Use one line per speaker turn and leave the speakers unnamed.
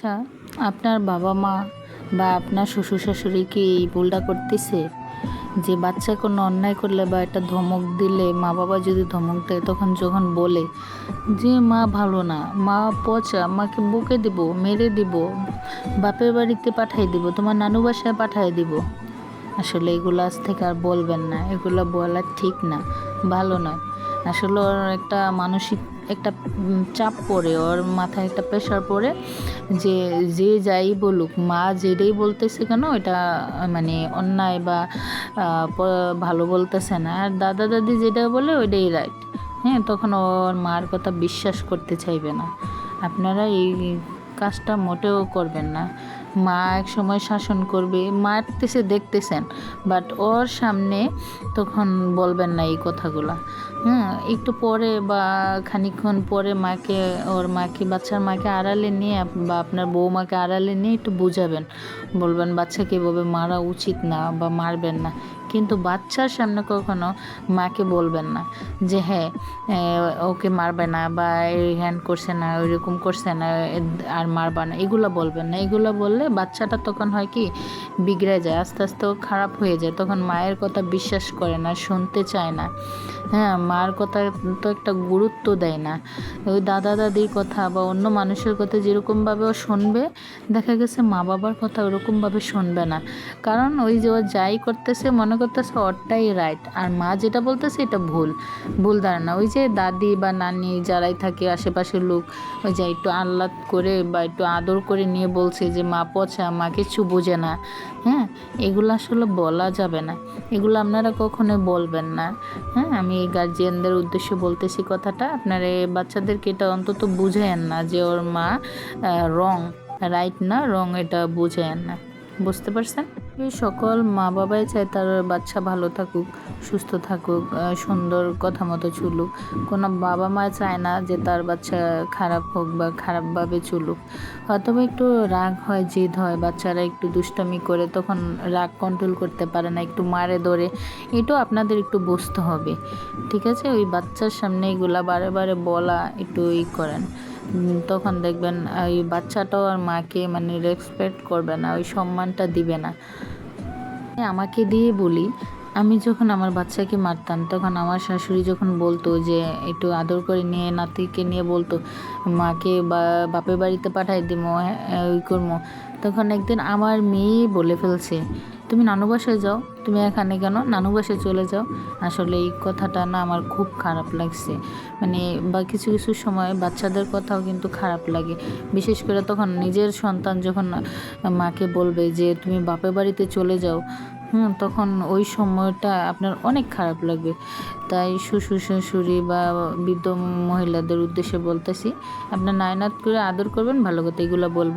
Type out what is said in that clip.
আচ্ছা, আপনার বাবা মা বা আপনার শ্বশুর শাশুড়ি কি এই ভুলটা করতেছে যে বাচ্চা কোনো অন্যায় করলে বা একটা ধমক দিলে মা বাবা যদি ধমক দেয় তখন যখন বলে যে মা ভালো না, মা পচা, মাকে বকে দিব, মেরে দিব, বাপের বাড়িতে পাঠিয়ে দিব, তোমার নানু বাসায় পাঠিয়ে দিব। আসলে এগুলো আজ থেকে আর বলবেন না, এগুলো বলা ঠিক না, ভালো নয়। আসলে ওর একটা মানসিক একটা চাপ পড়ে, ওর মাথায় একটা প্রেশার পড়ে যে যে যাই বলুক, মা যেটাই বলতেছে কেন এটা মানে অন্যায় বা ভালো বলতেছে না, আর দাদা দাদি যেটা বলে ওইটাই রাইট। হ্যাঁ, তখন ওর মার কথা বিশ্বাস করতে চাইবে না। আপনারা এই কাজটা মোটেও করবেন না। মা এক সময় শাসন করবে, মারতেছে দেখতেছেন, বাট ওর সামনে তখন বলবেন না এই কথাগুলা। একটু পরে বা খানিকক্ষণ পরে মাকে, ওর মাকে, বাচ্চার মাকে আড়ালে নিয়ে বা আপনার বৌমাকে আড়ালে নিয়ে একটু বুঝাবেন, বলবেন বাচ্চাকে এভাবে মারা উচিত না বা মারবেন না। কিন্তু বাচ্চার সামনে কখনো মাকে বলবেন না যে হ্যাঁ ওকে মারবে না বা এই হ্যান্ড করছে না, ওইরকম করছে না, আর মারবা না, এগুলো বলবেন না। এগুলো বললে বাচ্চাটা তখন হয় কি বিগড়ে যায়, আস্তে আস্তে ও খারাপ হয়ে যায়, তখন মায়ের কথা বিশ্বাস করে না, শুনতে চায় না। হ্যাঁ, মার কথা তো একটা গুরুত্ব দেয় না। ওই দাদা দাদির কথা বা অন্য মানুষের কথা যেরকমভাবে ও শুনবে, দেখা গেছে মা বাবার কথা ওরকমভাবে শুনবে না। কারণ ওই যে ও যাই করতেছে মনে করতেছে ওরটাই রাইট, আর মা যেটা বলতেছে এটা ভুল, ভুল ধারণা। ওই যে দাদি বা নানি যারাই থাকে আশেপাশের লোক, ওই যে একটু আহ্লাদ করে বা একটু আদর করে নিয়ে বলছে যে মা পচা, মা কিছু বোঝে না। হ্যাঁ, এগুলো আসলে বলা যাবে না, এগুলো আপনারা কখনোই বলবেন না। হ্যাঁ, আমি এই গার্জিয়ানদের উদ্দেশ্যে বলতেছি কথাটা, আপনারা এই বাচ্চাদেরকে এটা অন্তত বুঝায়েন না যে ওর মা রং, রাইট না রং, এটা বুঝায়েন না। বুঝতে পারছেন? এই সকল মা বাবাই চায় তার বাচ্চা ভালো থাকুক, সুস্থ থাকুক, সুন্দর কথা মতো চলুক। কোনো বাবা মা চায় না যে তার বাচ্চা খারাপ হোক বা খারাপভাবে চলুক। অথবা একটু রাগ হয়, জেদ হয়, বাচ্চারা একটু দুষ্টামি করে, তখন রাগ কন্ট্রোল করতে পারে না, একটু মারে ধরে, এটাও আপনাদের একটু বুঝতে হবে। ঠিক আছে? ওই বাচ্চার সামনে এগুলা বারে বারে বলা একটু করেন। তখন দেখবেন ওই বাচ্চাটাও আর মাকে মানে রেসপেক্ট করবে না, ওই সম্মানটা দিবে না। আমাকে দিয়ে বলি, আমি যখন আমার বাচ্চাকে মারতাম তখন আমার শাশুড়ি যখন বলতো যে একটু আদর করে নিয়ে নাতিকে নিয়ে বলতো মাকে বা বাপের বাড়িতে পাঠাই দিবো, ওই করবো, তখন একদিন আমার মেয়ে বলে ফেলছে তুমি নানু বাসায় যাও, তুমি এখানে কেন, নানু বাসায় চলে যাও। আসলে এই কথাটা না আমার খুব খারাপ লাগছে। মানে বা কিছু কিছু সময় বাচ্চাদের কথাও কিন্তু খারাপ লাগে, বিশেষ করে তখন নিজের সন্তান যখন মাকে বলবে যে তুমি বাপের বাড়িতে চলে যাও, তখন ওই সময়টা আপনার অনেক খারাপ লাগবে। তাই শ্বশুর শাশুড়ি বা বৃদ্ধ মহিলাদের উদ্দেশ্যে বলতেছি, আপনার নায়নাত করে আদর করবেন, ভালো কথা এগুলো বলবেন।